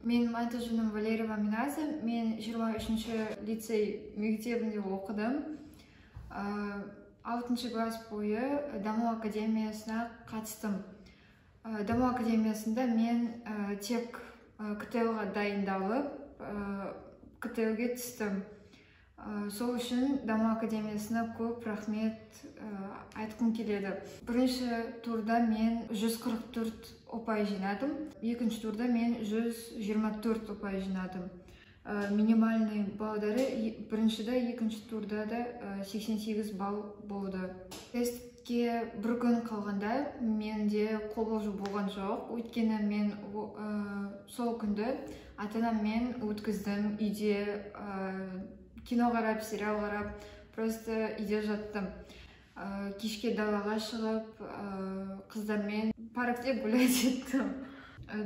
Менің аты-жөнім Валерьева Аминаза. Мен 23-ші лицей мектебінде оқыдым. 6 класс бойы Даму академиясына қатыстым. Даму академиясында мен тек КТЛ-ға дайындалып, КТЛ-ге түстім. Сол үшін Даму академиясына көп рахмет айтқым келеді. Бірінші турда мен 144 ұпай жинадым. Екінші турда мен 124 ұпай жинадым. Минимальный балдары біріншіде, екінші турда да 88 балл болды. Тестке бір күн қалғанда менде қобалжу болған жоқ. Өйткені мен сол күнді ата-анаммен өткіздім. Үйде кино қарап, сериал қарап, просто үйде жаттым. Кешке далаға шығып, қыздармен паркте гулять еттім.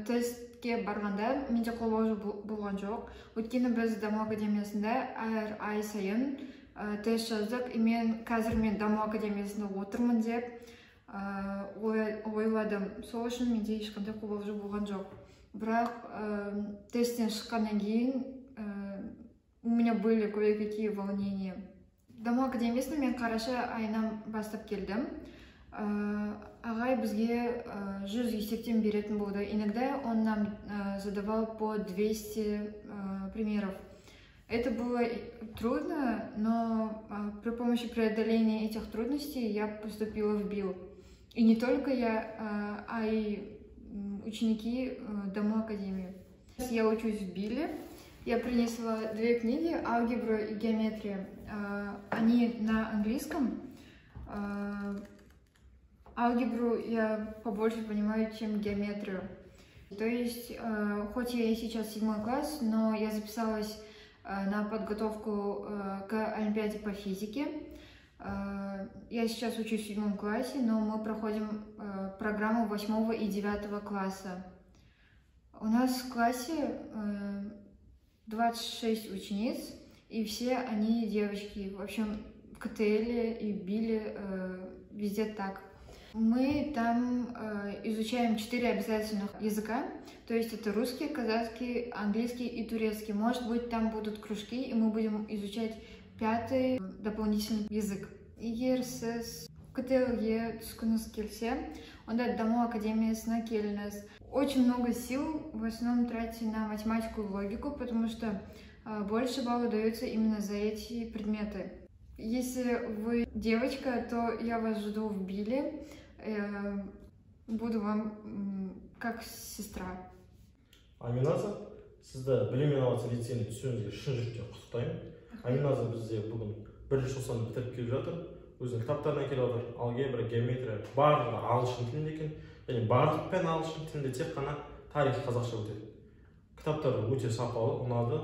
Тестке барғанда менде қобалжу болған жоқ. Өйткені біз Даму академиясында әр ай сайын тест жаздық. Қазір мен Даму академиясында отырмын деп ойладым. Сол үшін менде ешқандай қобалжу болған жоқ. Бірақ тесттен шыққаннан кейін у меня были кое-какие волнения. Даму академиясына мен қараша айынан бастап келдім. Ағай бізге 100 есептен беретін болды. Иногда он нам задавал по 200 примеров. Это было трудно, но при помощи преодоления этих трудностей я поступила в БИЛ. И не только я, а и ученики Даму академии. Я учусь в БИЛе. Я принесла 2 книги, алгебра и геометрия. Они на английском. Алгебру я побольше понимаю, чем геометрию. То есть, хоть я и сейчас 7 класс, но я записалась на подготовку к Олимпиаде по физике. Я сейчас учусь в 7 классе, но мы проходим программу 8 и 9 класса. У нас в классе 26 учениц, и все они девочки. В общем, в КТЛ и БИЛе везде так. Мы там изучаем 4 обязательных языка, то есть это русский, казахский, английский и турецкий. Может быть, там будут кружки, и мы будем изучать 5-й дополнительный язык. Егер сіз КТЛ-ге түскіңіз келсе, онда Даму академиясына келіңіз. Очень много сил в основном тратите на математику и логику, потому что больше баллов даются именно за эти предметы. Если вы девочка, то я вас жду в БИЛе. Буду вам как сестра. Аминаза, сізді білім инновация лицейіне түсуіңізге шын жүректен құттықтаймын. Аминаза бізде бүгін 1-ші курсты бітіріп келіп жатыр. Өзінің кітаптарына келіп отыр. Алгебра, геометрия, барлығы ағылшын тілінде екен. Және барлық пән ағылшын тілінде, тек қана тарих қазақша өтеді. Кітаптары өте сапалы, ұнады,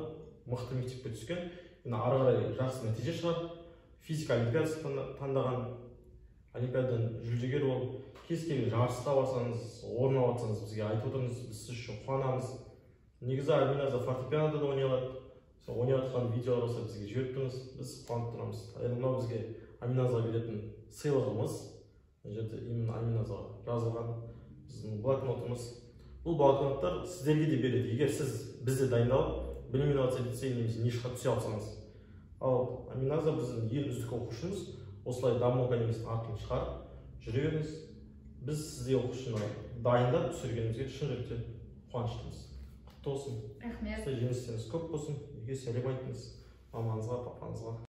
мықты мектепке түскен. Ары қарай жақсы нәтиже шығар. Физика олимпиадасын таңдаған, олимпиададан жүлдегер болып, кез келген жарысқа барсаңыз, орын алсаңыз, бізге айтып отырыңыз, біз сіз үшін қуанамыз. Негізі Аминаза фортепианода да ойнай алады. Ойнап жатқан видеолар болса бізге жіберіп, біз қуанып тұрамыз. Мынау бізге Аминазаға беретін сыйлығымыз. Бұл жерде именно Аминазаға жазылған біздің блокнотымыз. Бұл блокноттар сіздерге де береді. Егер сіз бізде дайындалып, білім инновация лицейіне немесе нишқа түсе алсаңыз. Ал Аминаза біздің ең үздік оқушымыз. Осылай Даму академиясының атын шығарып жүре беріңіз. Біз сізде оқушыны дайындап түсіргенімізге шын жүректен қуаныштымыз. Құтты болсын. Рахмет. Сізде жеңістеріңіз көп болсын. Үйге сәлем айтыңыз мамаңызға, папаңызға.